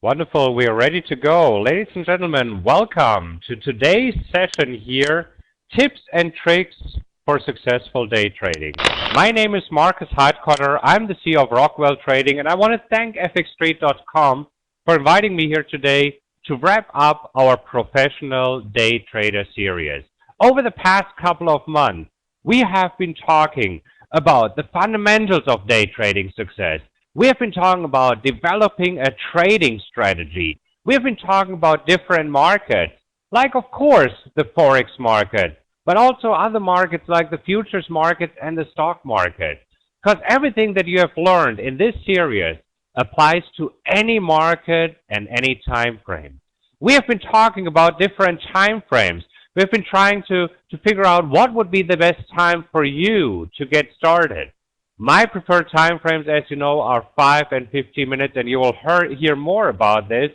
Wonderful, we are ready to go. Ladies and gentlemen, welcome to today's session here, Tips and Tricks for Successful Day Trading. My name is Markus Heitkoetter. I'm the CEO of Rockwell Trading, and I want to thank fxstreet.com for inviting me here today to wrap up our Professional Day Trader series. Over the past couple of months, we have been talking about the fundamentals of day trading success. We have been talking about developing a trading strategy. We have been talking about different markets, like of course the Forex market, but also other markets like the futures market and the stock market. Because everything that you have learned in this series applies to any market and any time frame. We have been talking about different time frames. We've been trying to figure out what would be the best time for you to get started. My preferred time frames, as you know, are 5 and 15 minutes, and you will hear more about this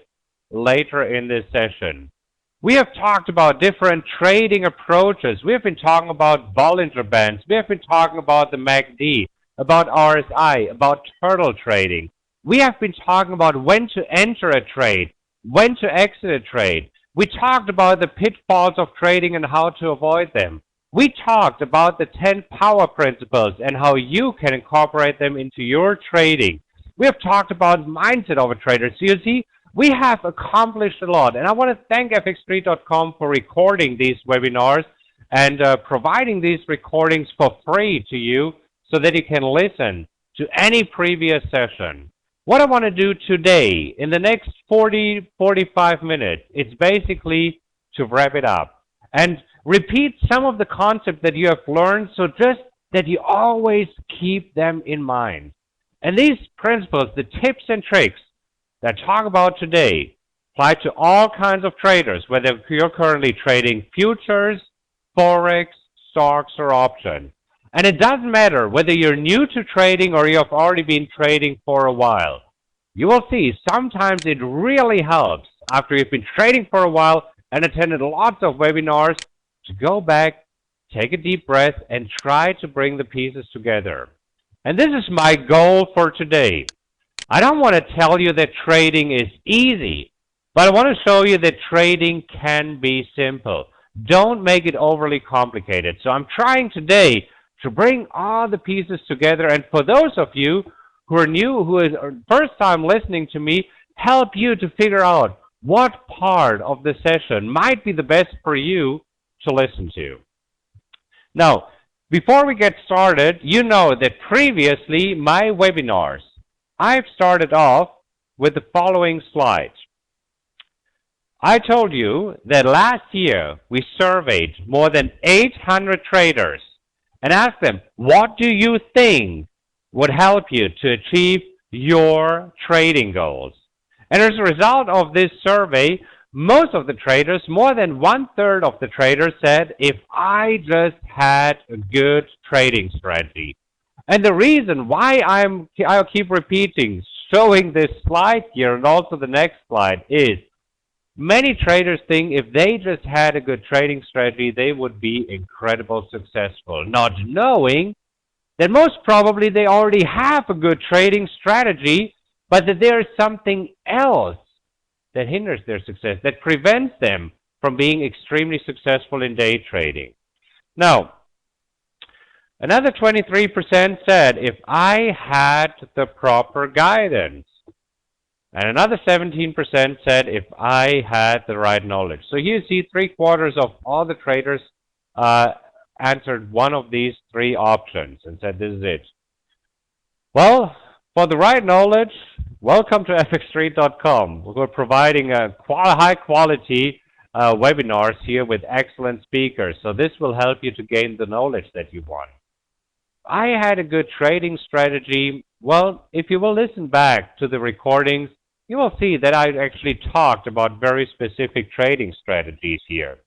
later in this session. We have talked about different trading approaches. We have been talking about Bollinger Bands. We have been talking about the MACD, about RSI, about turtle trading. We have been talking about when to enter a trade, when to exit a trade. We talked about the pitfalls of trading and how to avoid them. We talked about the 10 power principles and how you can incorporate them into your trading. We have talked about mindset of a trader. So you see, we have accomplished a lot. And I want to thank fxstreet.com for recording these webinars and providing these recordings for free to you so that you can listen to any previous session. What I want to do today, in the next 45 minutes, it's basically to wrap it up and repeat some of the concepts that you have learned, so just that you always keep them in mind. And these principles, the tips and tricks that I talk about today, apply to all kinds of traders, whether you're currently trading futures, Forex, stocks, or options. And it doesn't matter whether you're new to trading or you have already been trading for a while. You will see sometimes it really helps after you've been trading for a while and attended lots of webinars to go back, take a deep breath, and try to bring the pieces together. And this is my goal for today. I don't want to tell you that trading is easy, but I want to show you that trading can be simple. Don't make it overly complicated. So I'm trying today to bring all the pieces together, and for those of you who are new, who is first time listening to me, help you to figure out what part of the session might be the best for you to listen to. Now, before we get started, you know that previously my webinars, I've started off with the following slides. I told you that last year we surveyed more than 800 traders and asked them, what do you think would help you to achieve your trading goals? And as a result of this survey, most of the traders, more than 1/3 of the traders said, if I just had a good trading strategy. And the reason why I'll keep repeating, showing this slide here and also the next slide is many traders think if they just had a good trading strategy, they would be incredibly successful, not knowing that most probably they already have a good trading strategy, but that there is something else that hinders their success, that prevents them from being extremely successful in day trading. Now, another 23% said, if I had the proper guidance. And another 17% said, if I had the right knowledge. So here you see 3/4 of all the traders answered one of these three options and said, this is it. Well, for the right knowledge, welcome to fxstreet.com. We're providing a high quality webinars here with excellent speakers. So this will help you to gain the knowledge that you want. I had a good trading strategy. Well, if you will listen back to the recordings, you will see that I actually talked about very specific trading strategies here.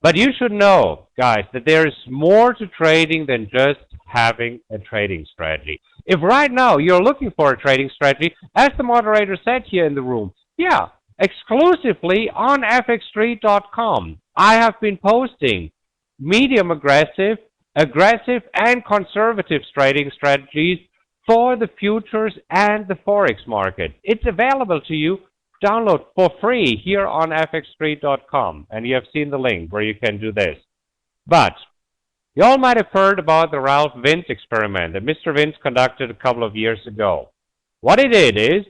But you should know, guys, that there is more to trading than just having a trading strategy. If right now you're looking for a trading strategy, as the moderator said here in the room, yeah, exclusively on fxstreet.com, I have been posting medium aggressive, and conservative trading strategies for the futures and the Forex market. It's available to you download for free here on fxstreet.com, and you have seen the link where you can do this. But you all might have heard about the Ralph Vince experiment that Mr. Vince conducted a couple of years ago. What he did is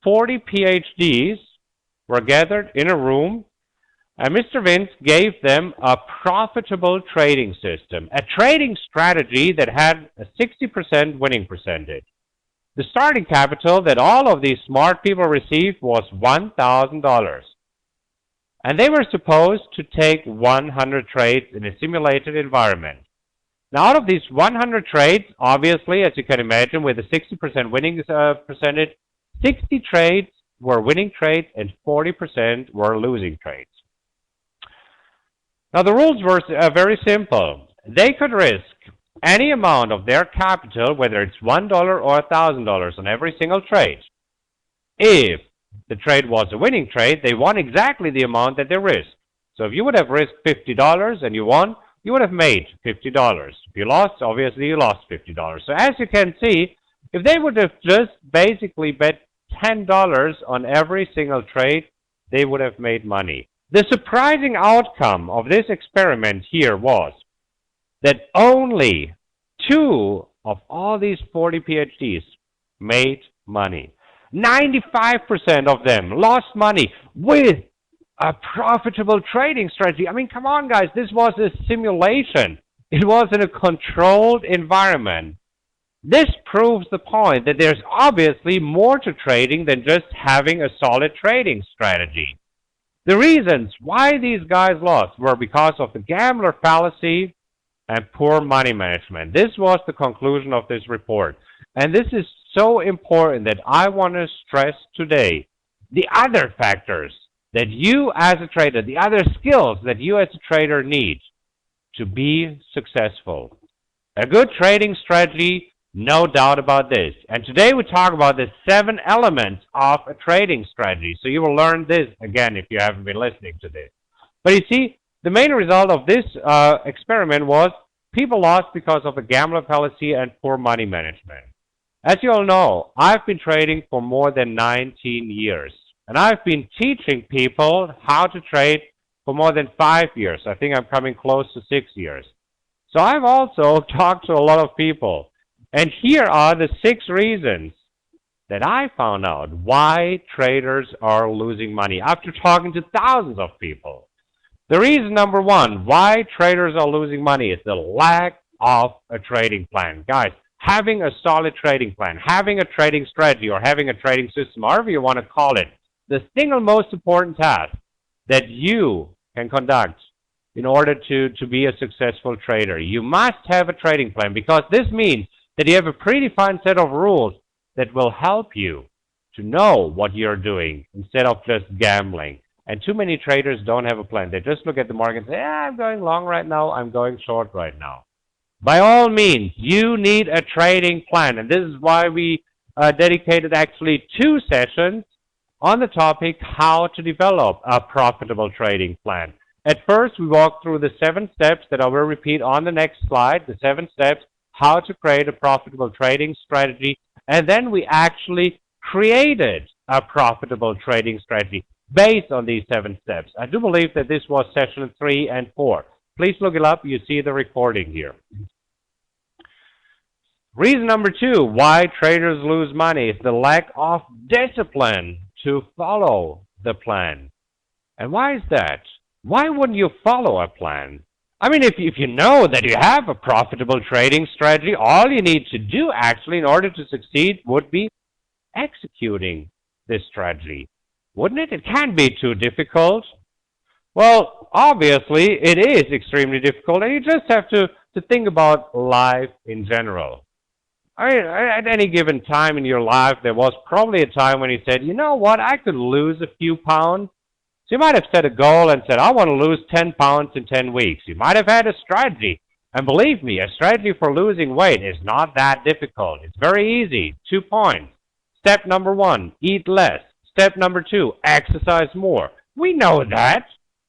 40 PhDs were gathered in a room, and Mr. Vince gave them a profitable trading system, a trading strategy that had a 60% winning percentage. The starting capital that all of these smart people received was $1,000. And they were supposed to take 100 trades in a simulated environment. Now, out of these 100 trades, obviously, as you can imagine, with a 60% winning percentage, 60 trades were winning trades and 40% were losing trades. Now, the rules were very simple. They could risk any amount of their capital, whether it's $1 or $1,000 on every single trade. If the trade was a winning trade, they won exactly the amount that they risked. So if you would have risked $50 and you won, you would have made $50. If you lost, obviously you lost $50. So as you can see, if they would have just basically bet $10 on every single trade, they would have made money. The surprising outcome of this experiment here was that only 2 of all these 40 PhDs made money. 95% of them lost money with a profitable trading strategy. I mean, come on, guys. This was a simulation. It was in a controlled environment. This proves the point that there's obviously more to trading than just having a solid trading strategy. The reasons why these guys lost were because of the gambler fallacy and poor money management. This was the conclusion of this report. And this is so important that I want to stress today the other factors that you as a trader, the other skills that you as a trader need to be successful. A good trading strategy, no doubt about this. And today we talk about the 7 elements of a trading strategy. So you will learn this again if you haven't been listening to this. But you see, the main result of this experiment was people lost because of a gambler fallacy and poor money management. As you all know, I've been trading for more than 19 years. And I've been teaching people how to trade for more than 5 years. I think I'm coming close to 6 years. So I've also talked to a lot of people. And here are the 6 reasons that I found out why traders are losing money after talking to thousands of people. The reason number 1 why traders are losing money is the lack of a trading plan. Guys, having a solid trading plan, having a trading strategy, or having a trading system, however you want to call it, the single most important task that you can conduct in order to be a successful trader. You must have a trading plan, because this means that you have a predefined set of rules that will help you to know what you're doing instead of just gambling. And too many traders don't have a plan. They just look at the market and say, I'm going long right now, I'm going short right now. By all means, you need a trading plan. And this is why we dedicated actually 2 sessions on the topic how to develop a profitable trading plan. At first, we walked through the 7 steps that I will repeat on the next slide, the 7 steps, how to create a profitable trading strategy. And then we actually created a profitable trading strategy based on these 7 steps. I do believe that this was session 3 and 4. Please look it up. You see the recording here. Reason number 2 why traders lose money is the lack of discipline to follow the plan. And why is that? Why wouldn't you follow a plan? I mean, if you know that you have a profitable trading strategy, all you need to do actually in order to succeed would be executing this strategy. Wouldn't it? It can't be too difficult. Well, obviously, it is extremely difficult, and you just have to think about life in general. I mean, at any given time in your life, there was probably a time when you said, you know what, I could lose a few pounds. So you might have set a goal and said, I want to lose 10 pounds in 10 weeks. You might have had a strategy. And believe me, a strategy for losing weight is not that difficult. It's very easy. 2 points. Step number 1, eat less. Step number 2, exercise more. We know that.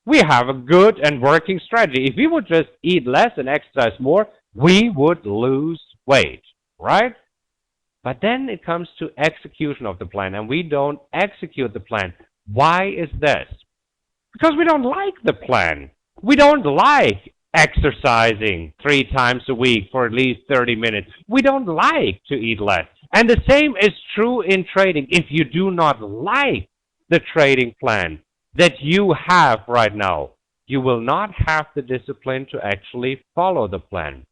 We have a good and working strategy. If we would just eat less and exercise more, we would lose weight, right? But then it comes to execution of the plan, and we don't execute the plan. Why is this? Because we don't like the plan. We don't like exercising 3 times a week for at least 30 minutes. We don't like to eat less. And the same is true in trading. If you do not like the trading plan that you have right now, you will not have the discipline to actually follow the plan.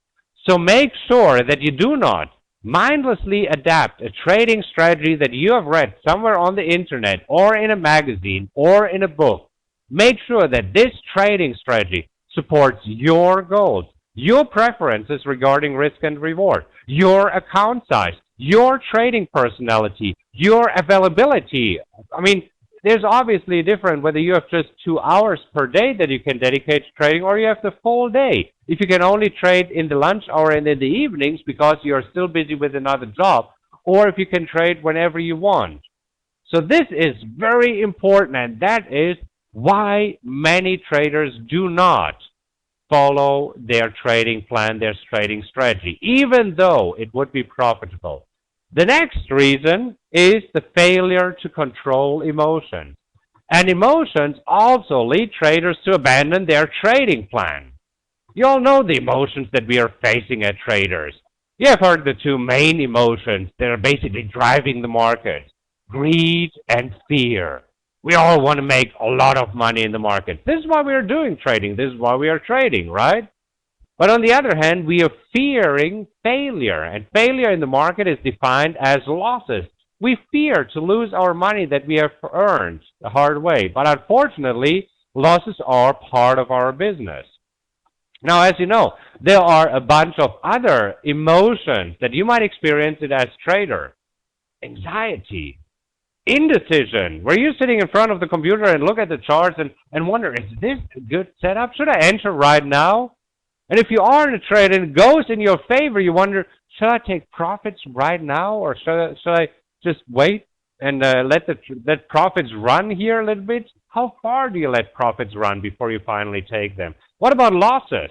So make sure that you do not mindlessly adapt a trading strategy that you have read somewhere on the internet or in a magazine or in a book. Make sure that this trading strategy supports your goals, your preferences regarding risk and reward, your account size, your trading personality, your availability. I mean, there's obviously a difference whether you have just 2 hours per day that you can dedicate to trading or you have the full day. If you can only trade in the lunch hour and in the evenings because you're still busy with another job, or if you can trade whenever you want. So this is very important, and that is why many traders do not follow their trading plan, their trading strategy, even though it would be profitable. The next reason is the failure to control emotions. And emotions also lead traders to abandon their trading plan. You all know the emotions that we are facing as traders. You have heard the two main emotions that are basically driving the market: greed and fear. We all want to make a lot of money in the market. This is why we are doing trading. This is why we are trading, right? But on the other hand, we are fearing failure, and failure in the market is defined as losses. We fear to lose our money that we have earned the hard way, but unfortunately, losses are part of our business. Now, as you know, there are a bunch of other emotions that you might experience it as trader. Anxiety, indecision, where you're sitting in front of the computer and look at the charts and wonder, is this a good setup? Should I enter right now? And if you are in a trade and it goes in your favor, you wonder, should I take profits right now, or should I just wait and let profits run here a little bit? How far do you let profits run before you finally take them? What about losses?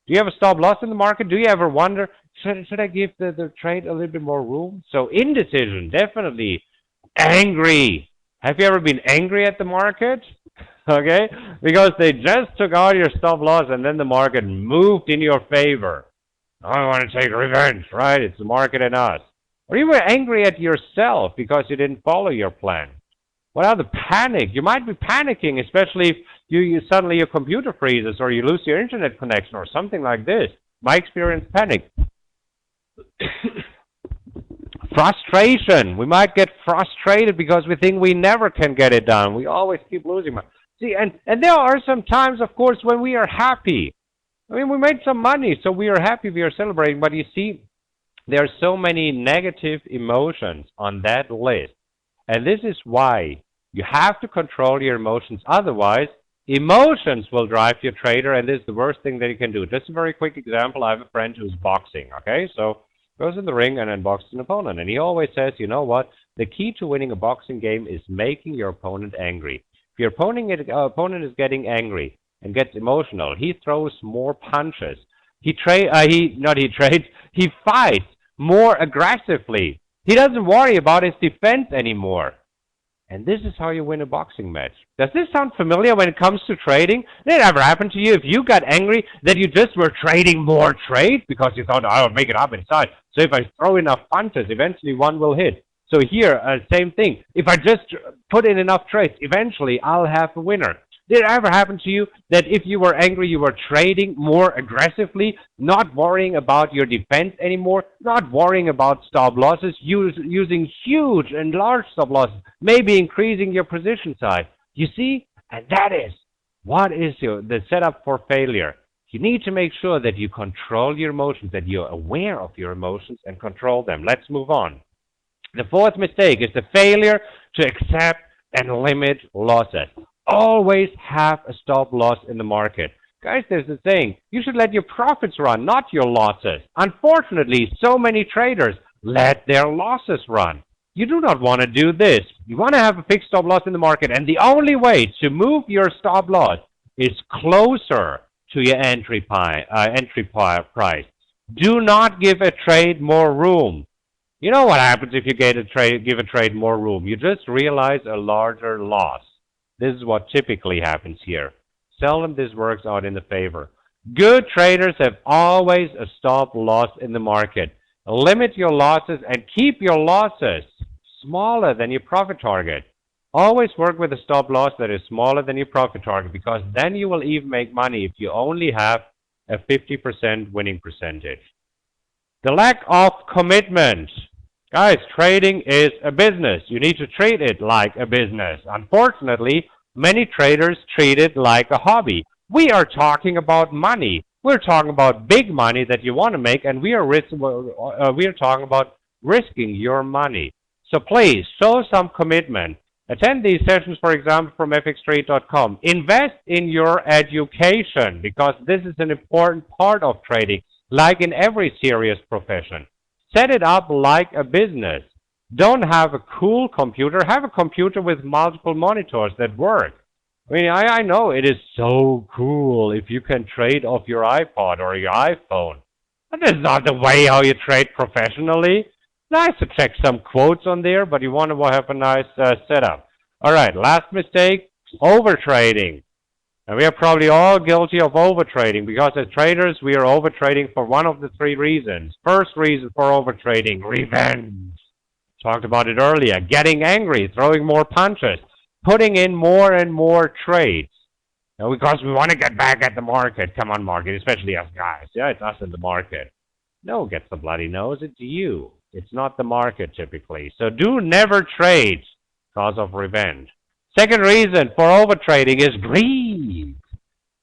Do you have a stop loss in the market? Do you ever wonder, should I give the trade a little bit more room? So indecision, definitely. Angry. Have you ever been angry at the market? Okay? Because they just took out your stop loss and then the market moved in your favor. I want to take revenge, right? It's the market and us. Or you were angry at yourself because you didn't follow your plan. What other panic? You might be panicking, especially if you suddenly your computer freezes or you lose your internet connection or something like this. My experience, panic. Frustration. We might get frustrated because we think we never can get it done. We always keep losing money. See, and there are some times, of course, when we are happy. I mean, we made some money, so we are happy, we are celebrating. But you see, there are so many negative emotions on that list. And this is why you have to control your emotions. Otherwise, emotions will drive your trader, and this is the worst thing that you can do. Just a very quick example. I have a friend who's boxing, okay? So goes in the ring and then boxes an opponent. And he always says, you know what? The key to winning a boxing game is making your opponent angry. If your opponent is getting angry and gets emotional, he throws more punches. He fights more aggressively. He doesn't worry about his defense anymore. And this is how you win a boxing match. Does this sound familiar when it comes to trading? Did it ever happen to you if you got angry that you just were trading more trades because you thought, I'll make it up inside. So if I throw enough punches, eventually one will hit. So here, same thing. If I just put in enough trades, eventually I'll have a winner. Did it ever happen to you that if you were angry, you were trading more aggressively, not worrying about your defense anymore, not worrying about stop losses, using huge and large stop losses, maybe increasing your position size? You see? And that is what is the setup for failure. You need to make sure that you control your emotions, that you're aware of your emotions and control them. Let's move on. The fourth mistake is the failure to accept and limit losses. Always have a stop loss in the market. Guys, there's a saying, you should let your profits run, not your losses. Unfortunately, so many traders let their losses run. You do not want to do this. You want to have a fixed stop loss in the market, and the only way to move your stop loss is closer to your entry price. Do not give a trade more room. You know what happens if you give a trade more room? You just realize a larger loss. This is what typically happens here. Seldom this works out in the favor. Good traders have always a stop loss in the market. Limit your losses and keep your losses smaller than your profit target. Always work with a stop loss that is smaller than your profit target, because then you will even make money if you only have a 50% winning percentage. The lack of commitment. Guys, trading is a business. You need to treat it like a business. Unfortunately, many traders treat it like a hobby. We are talking about money. We're talking about big money that you want to make, and we are talking about risking your money. So please, show some commitment. Attend these sessions, for example, from fxtrade.com. Invest in your education, because this is an important part of trading, like in every serious profession. Set it up like a business. Don't have a cool computer. Have a computer with multiple monitors that work. I mean, I know it is so cool if you can trade off your iPod or your iPhone. But that's not the way how you trade professionally. Nice to check some quotes on there, but you want to have a nice setup. All right, last mistake, overtrading. And we are probably all guilty of overtrading, because as traders, we are overtrading for one of the three reasons. First reason for overtrading, revenge. Talked about it earlier. Getting angry, throwing more punches, putting in more and more trades. Now, because we want to get back at the market. Come on, market, especially us guys. Yeah, it's us in the market. No one gets the bloody nose, it's you. It's not the market typically. So do never trade because of revenge. Second reason for overtrading is greed.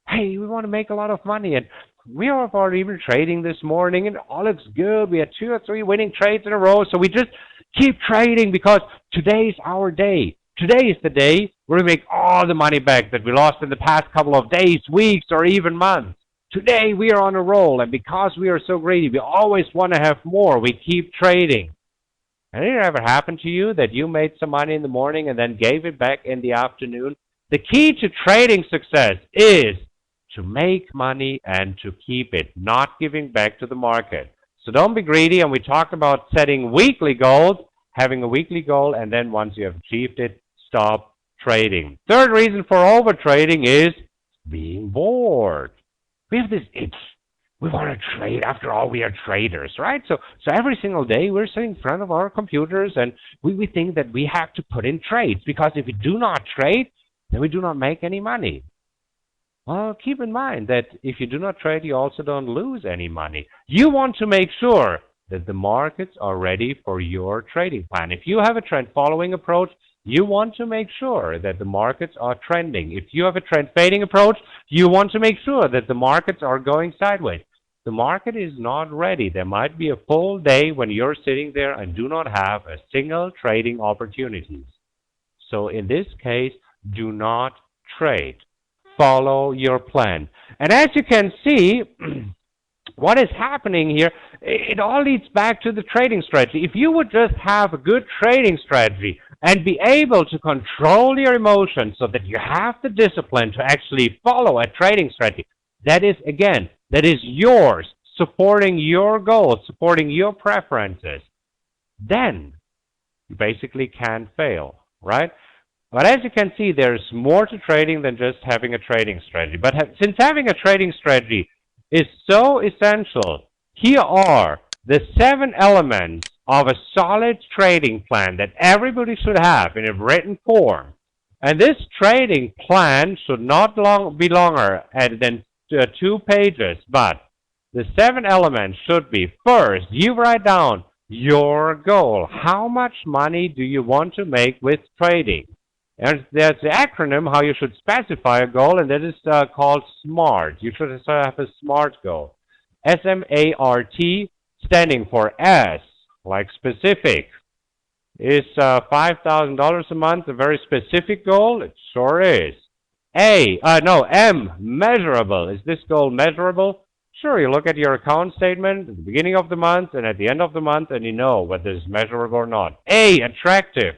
Hey, we want to make a lot of money, and we are even trading this morning, and all looks good. We had 2 or 3 winning trades in a row, so we just keep trading because today's our day. Today is the day where we make all the money back that we lost in the past couple of days, weeks, or even months. Today we are on a roll, and because we are so greedy, we always want to have more. We keep trading. And did it ever happen to you that you made some money in the morning and then gave it back in the afternoon? The key to trading success is to make money and to keep it, not giving back to the market. So don't be greedy, and we talked about setting weekly goals, having a weekly goal, and then once you have achieved it, stop trading. Third reason for overtrading is being bored. We have this itch. We want to trade. After all, we are traders, right? So every single day we're sitting in front of our computers, and we think that we have to put in trades, because if we do not trade, then we do not make any money. Well, keep in mind that if you do not trade, you also don't lose any money. You want to make sure that the markets are ready for your trading plan. If you have a trend following approach, you want to make sure that the markets are trending. If you have a trend fading approach, you want to make sure that the markets are going sideways. The market is not ready. There might be a full day when you're sitting there and do not have a single trading opportunity. So in this case, do not trade. Follow your plan. And as you can see, what is happening here, it all leads back to the trading strategy. If you would just have a good trading strategy and be able to control your emotions so that you have the discipline to actually follow a trading strategy, that is, again, that is yours, supporting your goals, supporting your preferences, then you basically can't fail, right? But as you can see, there's more to trading than just having a trading strategy. But since having a trading strategy is so essential, here are the 7 elements of a solid trading plan that everybody should have in a written form. And this trading plan should not be longer than 2 pages, but the 7 elements should be: first, you write down your goal. How much money do you want to make with trading? And there's the acronym how you should specify a goal, and that is called SMART. You should have a SMART goal. S-M-A-R-T, standing for S, like specific. Is $5,000 a month a very specific goal? It sure is. M, measurable. Is this goal measurable? Sure, you look at your account statement at the beginning of the month and at the end of the month, and you know whether it's measurable or not. A, attractive.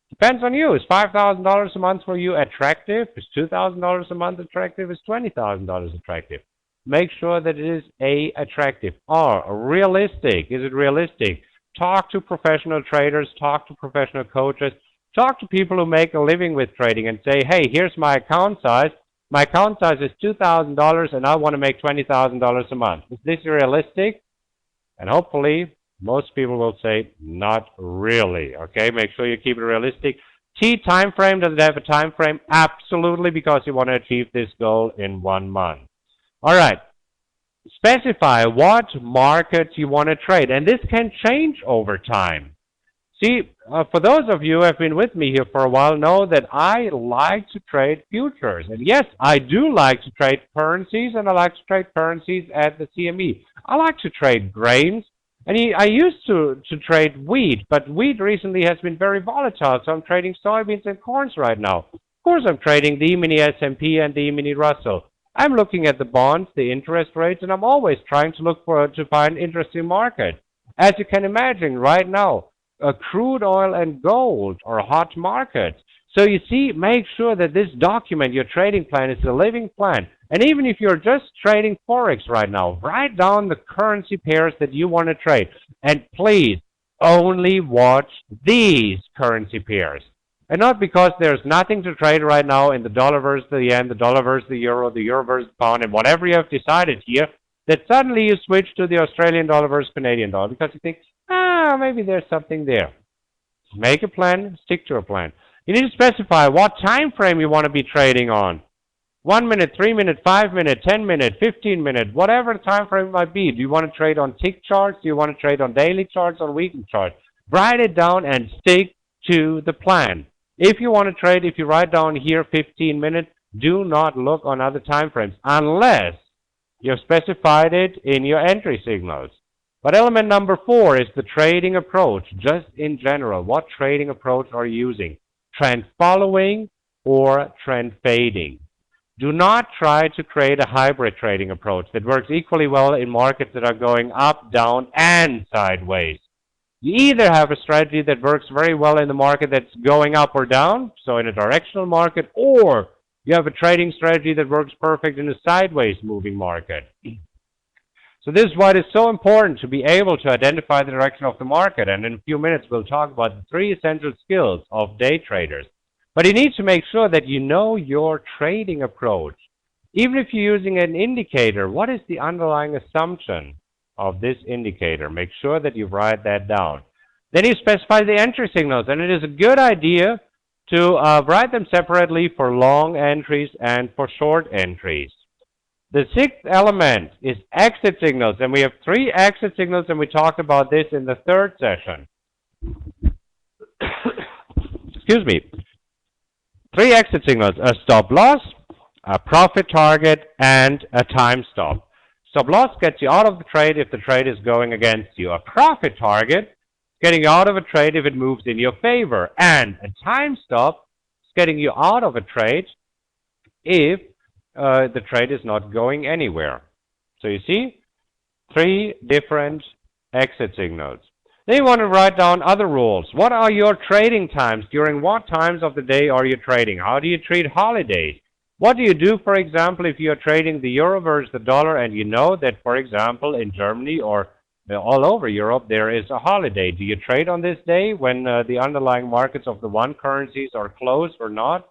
Depends on you. Is $5,000 a month for you attractive? Is $2,000 a month attractive? Is $20,000 attractive? Make sure that it is A, attractive. R, realistic. Is it realistic? Talk to professional traders. Talk to professional coaches. Talk to people who make a living with trading and say, hey, here's my account size. My account size is $2,000 and I want to make $20,000 a month. Is this realistic? And hopefully, most people will say, not really. Okay, make sure you keep it realistic. T time frame, does it have a time frame? Absolutely, because you want to achieve this goal in 1 month. All right. Specify what markets you want to trade, and this can change over time. See, for those of you who have been with me here for a while know that I like to trade futures. And yes, I do like to trade currencies, and I like to trade currencies at the CME. I like to trade grains, and I used to trade wheat, but wheat recently has been very volatile, so I'm trading soybeans and corns right now. Of course, I'm trading the E-mini S&P and the E-mini Russell. I'm looking at the bonds, the interest rates, and I'm always trying to look to find interesting markets. As you can imagine, right now, crude oil and gold are hot markets. So you see, make sure that this document, your trading plan, is a living plan. And even if you're just trading Forex right now, write down the currency pairs that you want to trade. And please, only watch these currency pairs. And not because there's nothing to trade right now in the dollar versus the yen, the dollar versus the euro versus the pound, and whatever you have decided here, that suddenly you switch to the Australian dollar versus Canadian dollar because you think, maybe there's something there. Make a plan, stick to a plan. You need to specify what time frame you want to be trading on. 1 minute, 3 minute, 5 minute, 10 minute, 15 minute, whatever the time frame might be. Do you want to trade on tick charts? Do you want to trade on daily charts, on weekly charts? Write it down and stick to the plan. If you want to trade, if you write down here 15 minutes, do not look on other time frames unless you've specified it in your entry signals. But element number 4 is the trading approach, just in general. What trading approach are you using? Trend following or trend fading? Do not try to create a hybrid trading approach that works equally well in markets that are going up, down, and sideways. You either have a strategy that works very well in the market that's going up or down, so in a directional market, or you have a trading strategy that works perfect in a sideways moving market. So this is why it is so important to be able to identify the direction of the market. And in a few minutes, we'll talk about the 3 essential skills of day traders. But you need to make sure that you know your trading approach. Even if you're using an indicator, what is the underlying assumption of this indicator? Make sure that you write that down. Then you specify the entry signals. And it is a good idea to write them separately for long entries and for short entries. The 6th element is exit signals, and we have 3 exit signals, and we talked about this in the 3rd session. Excuse me. 3 exit signals: a stop loss, a profit target, and a time stop. Stop loss gets you out of the trade if the trade is going against you. A profit target is getting you out of a trade if it moves in your favor. And a time stop is getting you out of a trade if the trade is not going anywhere. So you see, 3 different exit signals. Then you want to write down other rules. What are your trading times? During what times of the day are you trading? How do you treat holidays? What do you do, for example, if you're trading the euro versus the dollar and you know that, for example, in Germany or all over Europe there is a holiday? Do you trade on this day when the underlying markets of the one currencies are closed or not?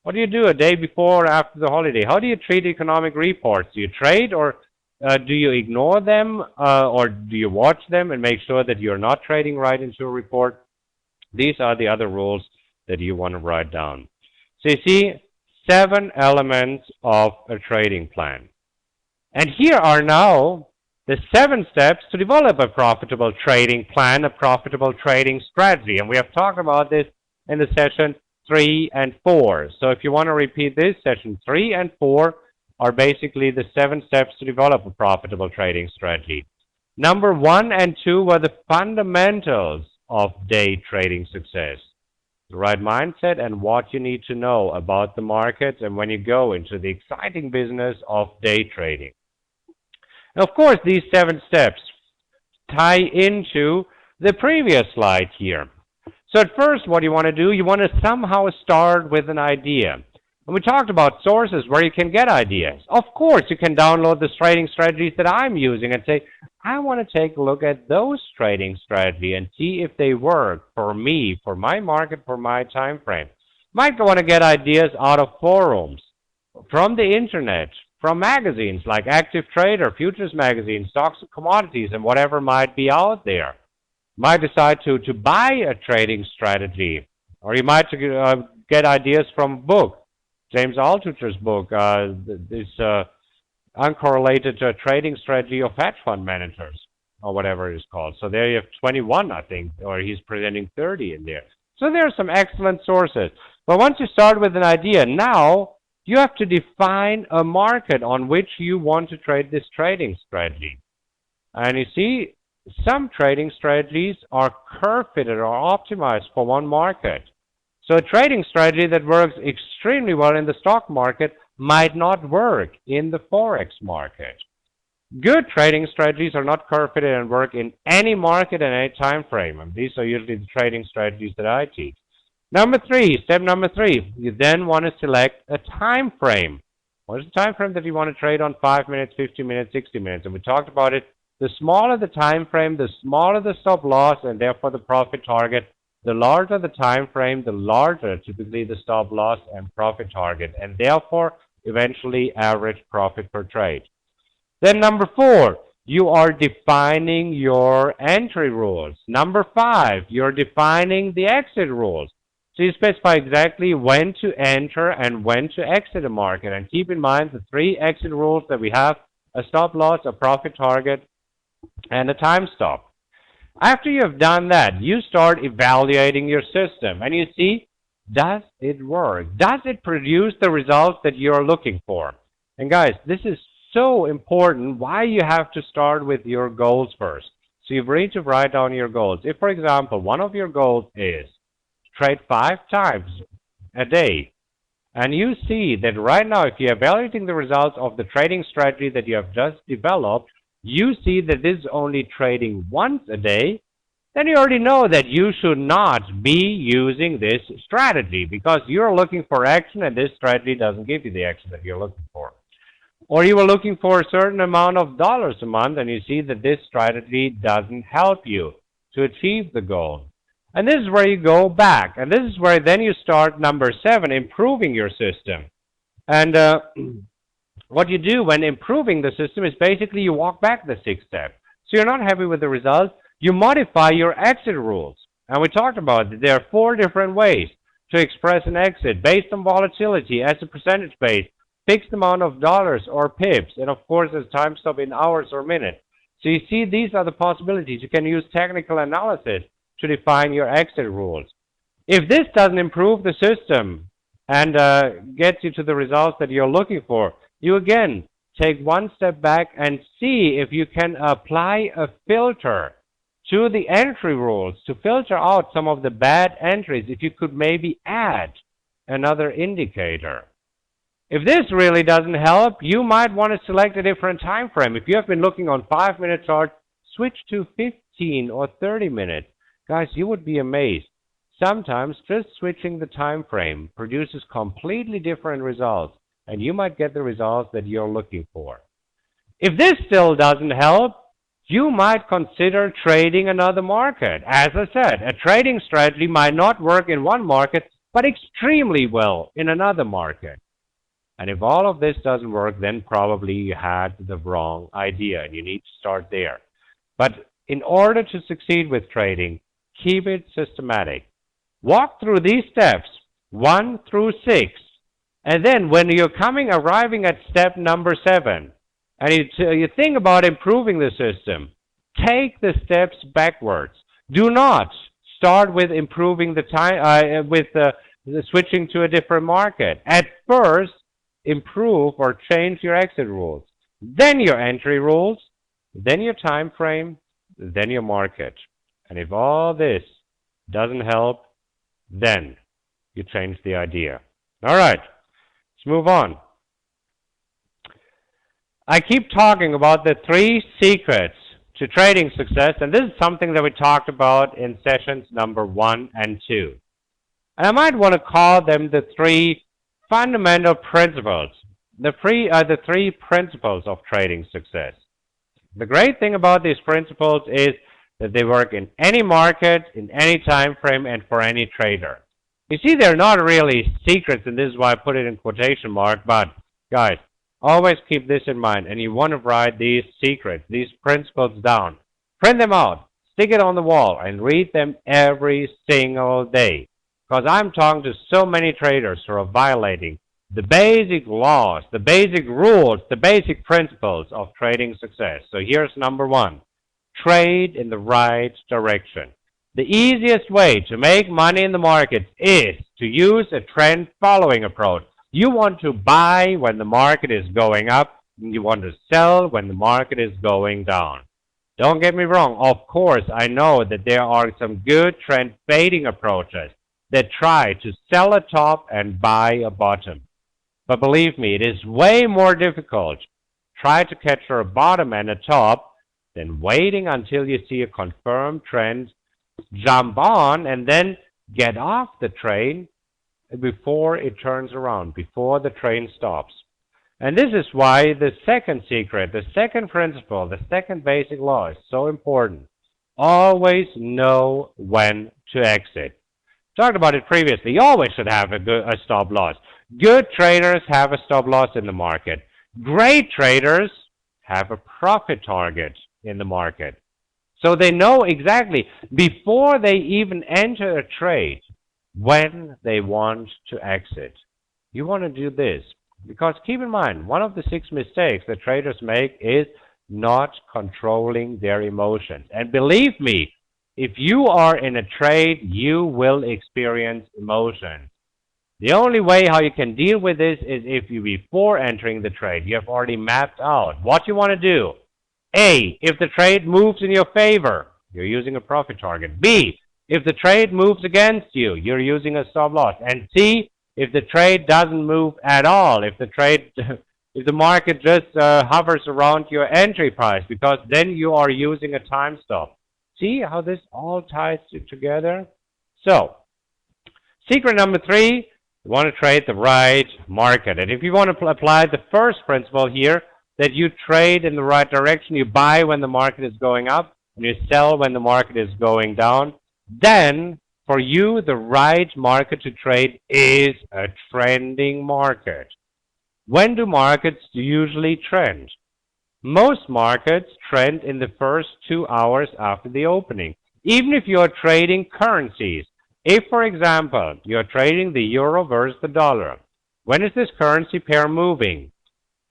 What do you do a day before or after the holiday? How do you treat economic reports? Do you trade or do you ignore them or do you watch them and make sure that you're not trading right into a report? These are the other rules that you want to write down. So you see, 7 elements of a trading plan. And here are now the 7 steps to develop a profitable trading plan, a profitable trading strategy. And we have talked about this in the session 3 and 4. So if you want to repeat this, session 3 and 4 are basically the 7 steps to develop a profitable trading strategy. Number 1 and 2 were the fundamentals of day trading success. The right mindset and what you need to know about the markets and when you go into the exciting business of day trading. And of course, these 7 steps tie into the previous slide here. So at first, what you want to do, you want to somehow start with an idea. And we talked about sources where you can get ideas. Of course, you can download the trading strategies that I'm using and say, I want to take a look at those trading strategies and see if they work for me, for my market, for my time frame. Might want to get ideas out of forums, from the internet, from magazines like Active Trader, Futures Magazine, Stocks and Commodities, and whatever might be out there. Might decide to buy a trading strategy, or you might get ideas from a book. James Altucher's book, this uncorrelated trading strategy of hedge fund managers, or whatever it is called. So there you have 21, I think, or he's presenting 30 in there. So there are some excellent sources. But once you start with an idea, now you have to define a market on which you want to trade this trading strategy. And you see, some trading strategies are curve-fitted or optimized for one market. So a trading strategy that works extremely well in the stock market might not work in the Forex market. Good trading strategies are not curve-fitted and work in any market and any time frame. And these are usually the trading strategies that I teach. Step number three, you then want to select a time frame. What is the time frame that you want to trade on? 5 minutes, 15 minutes, 60 minutes. And we talked about it. The smaller the time frame, the smaller the stop loss, and therefore the profit target. The larger the time frame, the larger typically the stop loss and profit target, and therefore eventually average profit per trade. Then number 4, you are defining your entry rules. Number 5, you're defining the exit rules. So you specify exactly when to enter and when to exit a market. And keep in mind the 3 exit rules that we have: a stop loss, a profit target, and a time stop. After you have done that, you start evaluating your system. And you see, does it work? Does it produce the results that you're looking for? And guys, this is so important why you have to start with your goals first. So you've read to write down your goals. If, for example, one of your goals is trade 5 times a day, and you see that right now, if you're evaluating the results of the trading strategy that you have just developed, you see that this is only trading once a day, then you already know that you should not be using this strategy because you're looking for action and this strategy doesn't give you the action that you're looking for. Or you were looking for a certain amount of dollars a month and you see that this strategy doesn't help you to achieve the goal. And this is where you go back. And this is where then you start number 7, improving your system. And what you do when improving the system is basically you walk back the 6 steps. So you're not happy with the results, you modify your exit rules. And we talked about it. There are 4 different ways to express an exit based on volatility as a percentage base, fixed amount of dollars or pips, and of course as time stop in hours or minutes. So you see, these are the possibilities. You can use technical analysis to define your exit rules. If this doesn't improve the system and gets you to the results that you're looking for, you again take one step back and see if you can apply a filter to the entry rules to filter out some of the bad entries. If you could maybe add another indicator. If this really doesn't help, you might want to select a different time frame. If you have been looking on 5-minute chart, switch to 15 or 30 minutes. Guys, you would be amazed. Sometimes just switching the time frame produces completely different results, and you might get the results that you're looking for. If this still doesn't help, you might consider trading another market. As I said, a trading strategy might not work in one market, but extremely well in another market. And if all of this doesn't work, then probably you had the wrong idea, and you need to start there. But in order to succeed with trading, keep it systematic. Walk through these steps, 1 through 6. And then when you're arriving at step number 7, and you think about improving the system, take the steps backwards. Do not start with improving the time, switching to a different market. At first, improve or change your exit rules, then your entry rules, then your time frame, then your market. And if all this doesn't help, then you change the idea. All right, let's move on. I keep talking about the 3 secrets to trading success, and this is something that we talked about in sessions number 1 and 2. And I might want to call them the 3 fundamental principles, the 3 principles of trading success. The great thing about these principles is that they work in any market, in any time frame, and for any trader. You see, they're not really secrets, and this is why I put it in quotation mark, but guys, always keep this in mind, and you want to write these secrets, these principles down. Print them out, stick it on the wall, and read them every single day. Because I'm talking to so many traders who are violating the basic laws, the basic rules, the basic principles of trading success. So here's number one. Trade in the right direction. The easiest way to make money in the market is to use a trend following approach. You want to buy when the market is going up, and you want to sell when the market is going down. Don't get me wrong, of course I know that there are some good trend fading approaches that try to sell a top and buy a bottom. But believe me, it is way more difficult to try to capture a bottom and a top than waiting until you see a confirmed trend, jump on, and then get off the train before it turns around, before the train stops. And this is why the second secret, the second principle, the second basic law is so important. Always know when to exit. Talked about it previously. You always should have a stop loss. Good traders have a stop loss in the market. Great traders have a profit target in the market. So they know exactly before they even enter a trade when they want to exit. You want to do this because keep in mind, one of the 6 mistakes that traders make is not controlling their emotions. And believe me, if you are in a trade, you will experience emotions. The only way how you can deal with this is if you, before entering the trade, you have already mapped out what you want to do. A, if the trade moves in your favor, you're using a profit target. B, if the trade moves against you, you're using a stop loss. And C, if the trade doesn't move at all, if the market just hovers around your entry price, because then you are using a time stop. See how this all ties together? So, secret number 3, you want to trade the right market. And if you want to apply the first principle here, that you trade in the right direction, you buy when the market is going up, and you sell when the market is going down, then for you, the right market to trade is a trending market. When do markets usually trend? Most markets trend in the first 2 hours after the opening. Even if you're trading currencies, if, for example, you're trading the euro versus the dollar, when is this currency pair moving?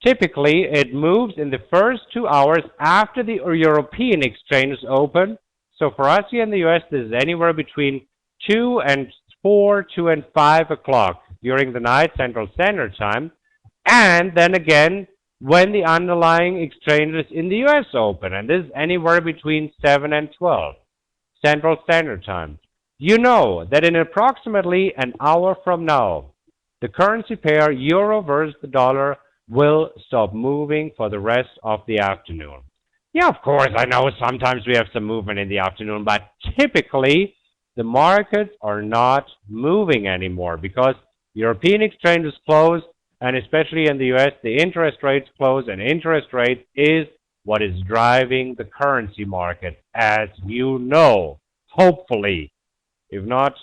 Typically, it moves in the first 2 hours after the European exchange is open. So for us here in the US, this is anywhere between 2 and 4, 2 and 5 o'clock during the night, Central Standard Time. And then again, when the underlying exchanges in the US open, and this is anywhere between 7 and 12, Central Standard Time. You know that in approximately an hour from now, the currency pair euro versus the dollar will stop moving for the rest of the afternoon. Yeah, of course, I know sometimes we have some movement in the afternoon, but typically the markets are not moving anymore because European exchange is closed, and especially in the US, the interest rates close, and interest rate is what is driving the currency market, as you know, hopefully. If not,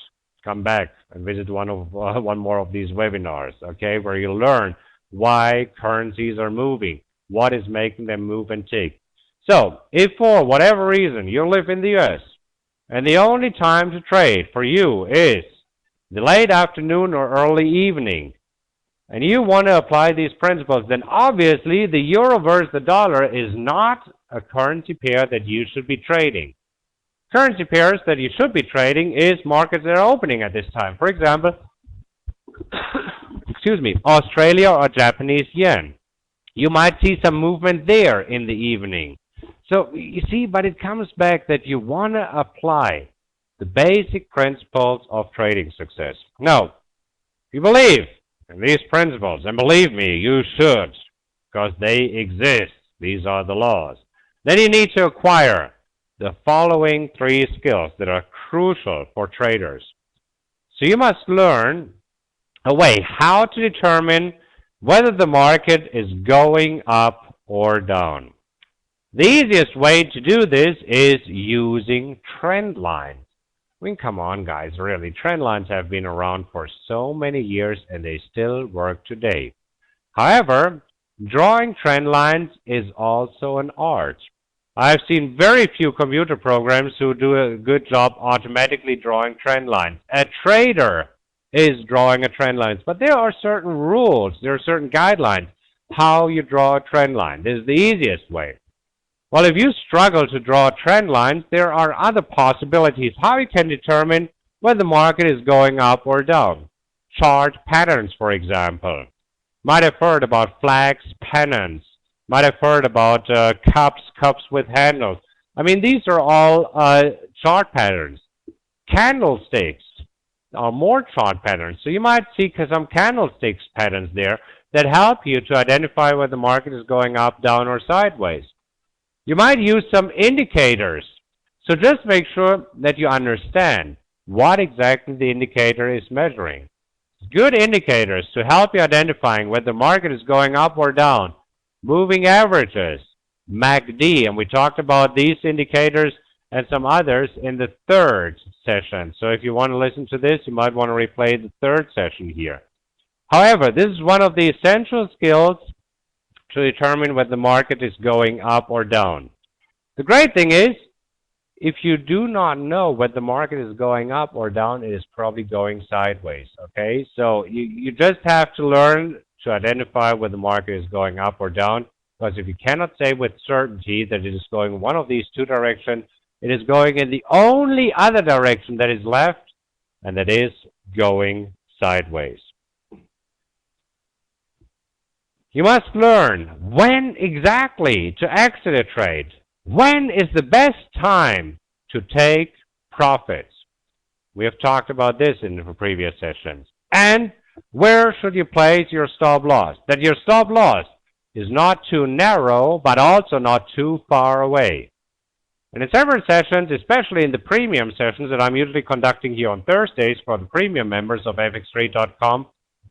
come back and visit one more of these webinars, okay, where you learn why currencies are moving, what is making them move and tick. So, if for whatever reason you live in the US, and the only time to trade for you is the late afternoon or early evening, and you want to apply these principles, then obviously the euro versus the dollar is not a currency pair that you should be trading. Currency pairs that you should be trading is markets that are opening at this time. For example, excuse me, Australia or Japanese yen. You might see some movement there in the evening. So you see, but it comes back that you want to apply the basic principles of trading success. Now, if you believe in these principles, and believe me, you should, because they exist, these are the laws, then you need to acquire the following 3 skills that are crucial for traders. So you must learn a way how to determine whether the market is going up or down. The easiest way to do this is using trend lines. I mean, come on, guys, really. Trend lines have been around for so many years and they still work today. However, drawing trend lines is also an art. I've seen very few computer programs who do a good job automatically drawing trend lines. A trader is drawing a trend line, but there are certain rules, there are certain guidelines how you draw a trend line. This is the easiest way. Well, if you struggle to draw trend lines, there are other possibilities how you can determine whether the market is going up or down. Chart patterns, for example. Might have heard about flags, pennants. Might have heard about cups with handles. I mean, these are all chart patterns. Candlesticks are more chart patterns. So you might see some candlesticks patterns there that help you to identify whether the market is going up, down, or sideways. You might use some indicators. So just make sure that you understand what exactly the indicator is measuring. Good indicators to help you identifying whether the market is going up or down. Moving averages, MACD, and we talked about these indicators and some others in the third session. So if you want to listen to this, you might want to replay the third session here. However, this is one of the essential skills to determine whether the market is going up or down. The great thing is, if you do not know whether the market is going up or down, it is probably going sideways, okay? So you just have to learn to identify whether the market is going up or down, because if you cannot say with certainty that it is going one of these two directions, it is going in the only other direction that is left, and that is going sideways. You must learn when exactly to exit a trade. When is the best time to take profits? We have talked about this in the previous sessions. And where should you place your stop loss? That your stop loss is not too narrow, but also not too far away. And in several sessions, especially in the premium sessions that I'm usually conducting here on Thursdays for the premium members of fxtrade.com,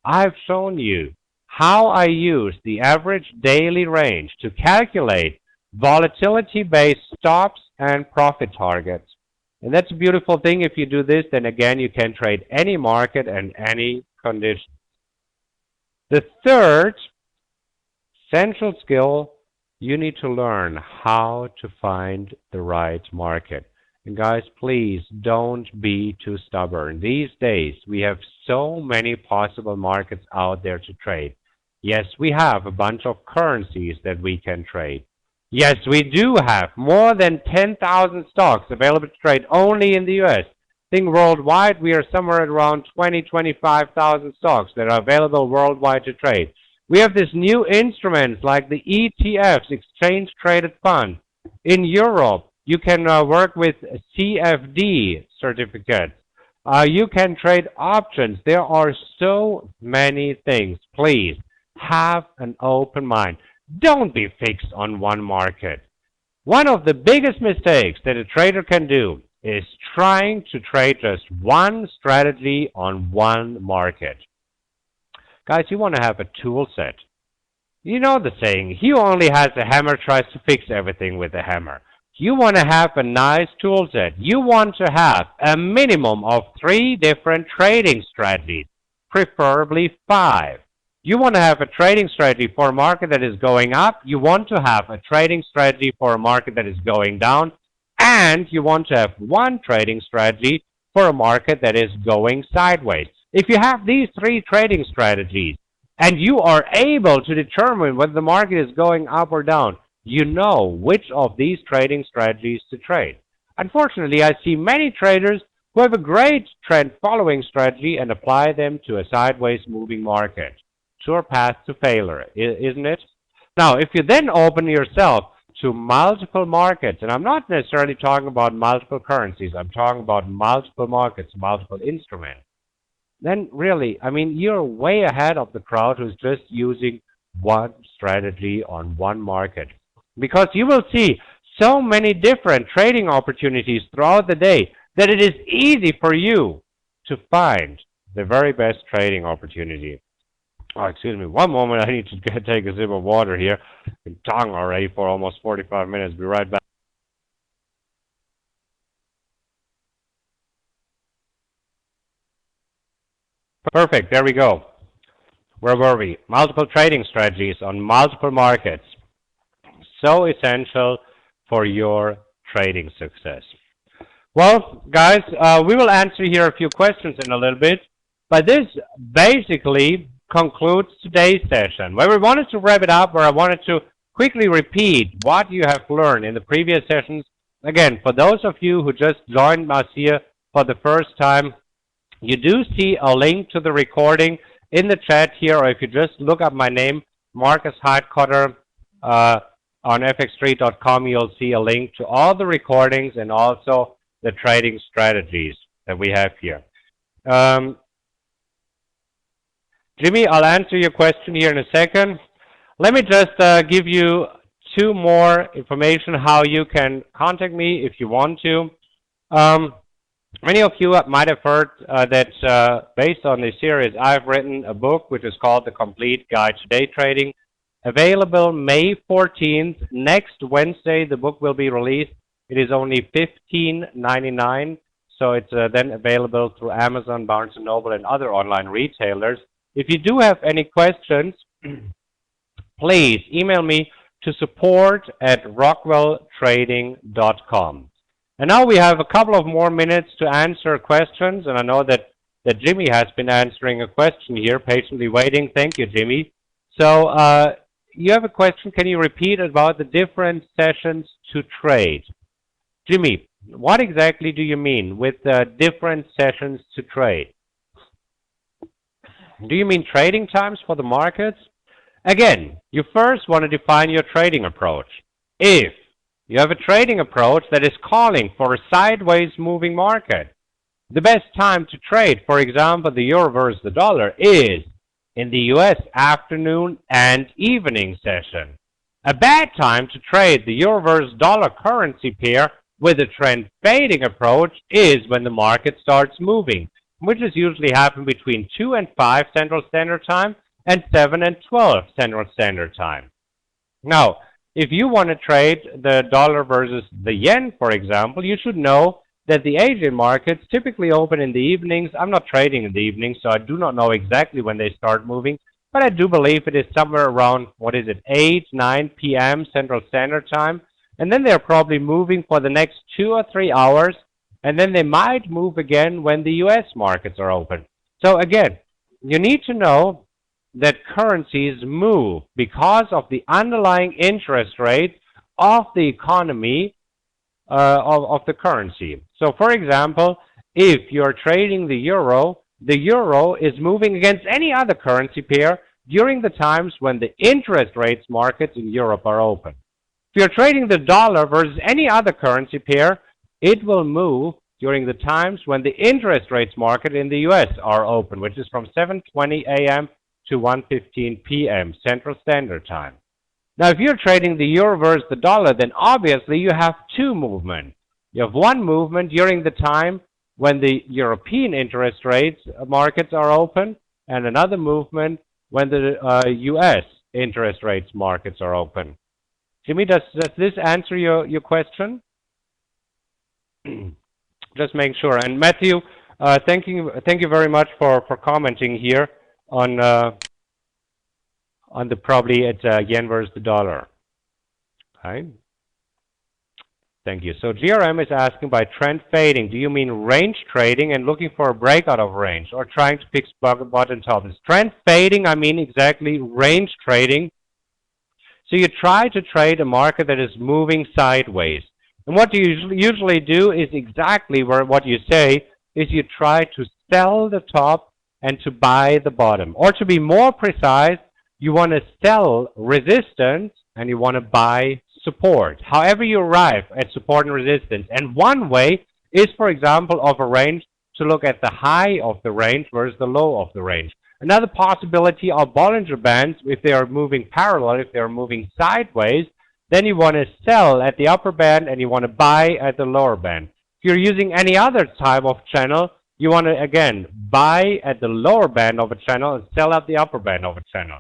I've shown you how I use the average daily range to calculate volatility-based stops and profit targets. And that's a beautiful thing. If you do this, then again, you can trade any market and any condition. The third essential skill, you need to learn how to find the right market. And guys, please don't be too stubborn. These days, we have so many possible markets out there to trade. Yes, we have a bunch of currencies that we can trade. Yes, we do have more than 10,000 stocks available to trade only in the US. I think worldwide we are somewhere at around 25,000 stocks that are available worldwide to trade. We have these new instruments like the ETFs, Exchange Traded Fund. In Europe, you can work with CFD certificates. You can trade options. There are so many things. Please have an open mind. Don't be fixed on one market. One of the biggest mistakes that a trader can do is trying to trade just one strategy on one market. Guys, you want to have a tool set. You know the saying, he who only has a hammer tries to fix everything with a hammer. You want to have a nice tool set. You want to have a minimum of 3 different trading strategies, preferably 5. You want to have a trading strategy for a market that is going up. You want to have a trading strategy for a market that is going down. And you want to have one trading strategy for a market that is going sideways. If you have these 3 trading strategies and you are able to determine whether the market is going up or down, you know which of these trading strategies to trade. Unfortunately, I see many traders who have a great trend following strategy and apply them to a sideways moving market. Sure path to failure, isn't it? Now, if you then open yourself to multiple markets, and I'm not necessarily talking about multiple currencies, I'm talking about multiple markets, multiple instruments, then really, I mean, you're way ahead of the crowd who's just using one strategy on one market. Because you will see so many different trading opportunities throughout the day that it is easy for you to find the very best trading opportunity. Oh, excuse me. One moment. I need to take a sip of water here. Been talking already for almost 45 minutes. Be right back. Perfect. There we go. Where were we? Multiple trading strategies on multiple markets. So essential for your trading success. Well, guys, we will answer here a few questions in a little bit, but this basically concludes today's session. Where we wanted to wrap it up, where I wanted to quickly repeat what you have learned in the previous sessions. Again, for those of you who just joined us here for the first time, you do see a link to the recording in the chat here, or if you just look up my name, Markus Heitkoetter, on fx3.com, you'll see a link to all the recordings and also the trading strategies that we have here. Jimmy, I'll answer your question here in a second. Let me just give you two more information how you can contact me if you want to. Many of you might have heard that based on this series, I've written a book which is called The Complete Guide to Day Trading. Available May 14th. Next Wednesday, the book will be released. It is only $15.99, so it's then available through Amazon, Barnes & Noble, and other online retailers. If you do have any questions, please email me to support@rockwelltrading.com. And now we have a couple of more minutes to answer questions, and I know that Jimmy has been answering a question here, patiently waiting. Thank you, Jimmy. So you have a question. Can you repeat about the different sessions to trade? Jimmy, what exactly do you mean with different sessions to trade? Do you mean trading times for the markets? Again, you first want to define your trading approach. If you have a trading approach that is calling for a sideways moving market, the best time to trade, for example, the euro versus the dollar, is in the US afternoon and evening session. A bad time to trade the euro versus dollar currency pair with a trend fading approach is when the market starts moving, which is usually happen between 2 and 5 Central Standard Time and 7 and 12 Central Standard Time. Now, if you want to trade the dollar versus the yen, for example, you should know that the Asian markets typically open in the evenings. I'm not trading in the evenings, so I do not know exactly when they start moving, but I do believe it is somewhere around, 8, 9 p.m. Central Standard Time, and then they're probably moving for the next 2 or 3 hours, and then they might move again when the US markets are open. So again, you need to know that currencies move because of the underlying interest rate of the economy of the currency. So for example, if you're trading the euro is moving against any other currency pair during the times when the interest rates markets in Europe are open. If you're trading the dollar versus any other currency pair, it will move during the times when the interest rates market in the US are open, which is from 7:20 a.m. to 1:15 p.m. Central Standard Time. Now, if you're trading the euro versus the dollar, then obviously you have two movements. You have one movement during the time when the European interest rates markets are open, and another movement when the US interest rates markets are open. Jimmy, does this answer your question? Just make sure. And Matthew, thank you very much for commenting here on the probably at yen versus the dollar. Okay. Thank you. So GRM is asking, by trend fading, do you mean range trading and looking for a breakout of range, or trying to pick bottom tops? Trend fading, I mean exactly range trading. So you try to trade a market that is moving sideways. And what you usually do is exactly what you say, is you try to sell the top and to buy the bottom. Or to be more precise, you want to sell resistance and you want to buy support. However you arrive at support and resistance. And one way is, for example, of a range to look at the high of the range versus the low of the range. Another possibility are Bollinger Bands. If they are moving parallel, if they are moving sideways, then you want to sell at the upper band and you want to buy at the lower band. If you're using any other type of channel, you want to, again, buy at the lower band of a channel and sell at the upper band of a channel.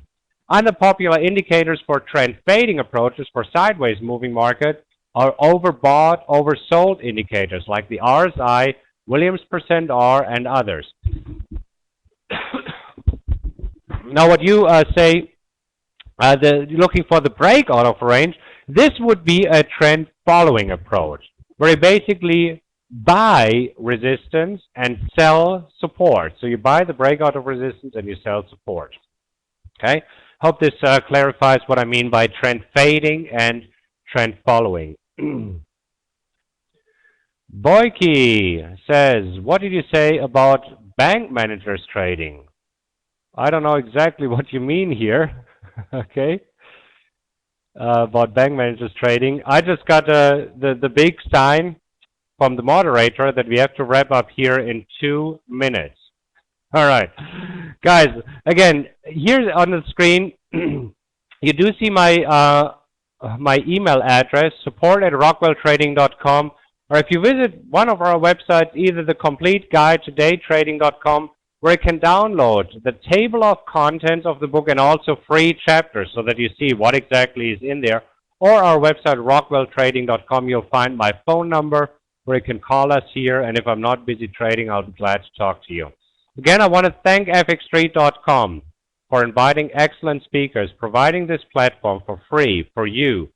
Other popular indicators for trend fading approaches for sideways moving market are overbought, oversold indicators like the RSI, Williams %R, and others. Now, what you say, looking for the breakout of range, this would be a trend following approach, where you basically buy resistance and sell support. So you buy the breakout of resistance and you sell support. Okay, hope this clarifies what I mean by trend fading and trend following. Boyke says, what did you say about bank managers trading? I don't know exactly what you mean here. Okay, about bank managers trading. I just got the big sign from the moderator that we have to wrap up here in 2 minutes. All right, guys, again, here on the screen, you do see my my email address, support@rockwelltrading.com, or if you visit one of our websites, either the complete guide to daytrading.com, where you can download the table of contents of the book and also free chapters so that you see what exactly is in there, or our website, rockwelltrading.com, you'll find my phone number where you can call us here, and if I'm not busy trading, I'll be glad to talk to you. Again, I want to thank fxstreet.com for inviting excellent speakers, providing this platform for free for you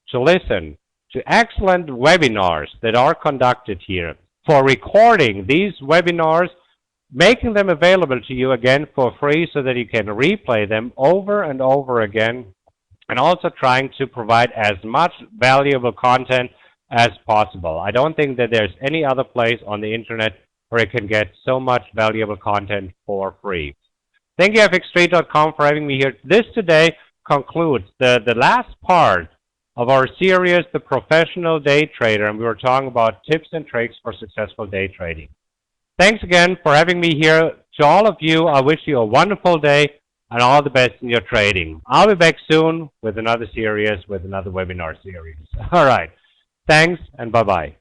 to listen to excellent webinars that are conducted here, for recording these webinars, making them available to you again for free so that you can replay them over and over again, and also trying to provide as much valuable content as possible. I don't think that there's any other place on the internet where you can get so much valuable content for free. Thank you, fxstreet.com, for having me here. This today concludes the last part of our series, The Professional Day Trader, and we were talking about tips and tricks for successful day trading. Thanks again for having me here. To all of you, I wish you a wonderful day and all the best in your trading. I'll be back soon with another series, with another webinar series. All right. Thanks, and bye-bye.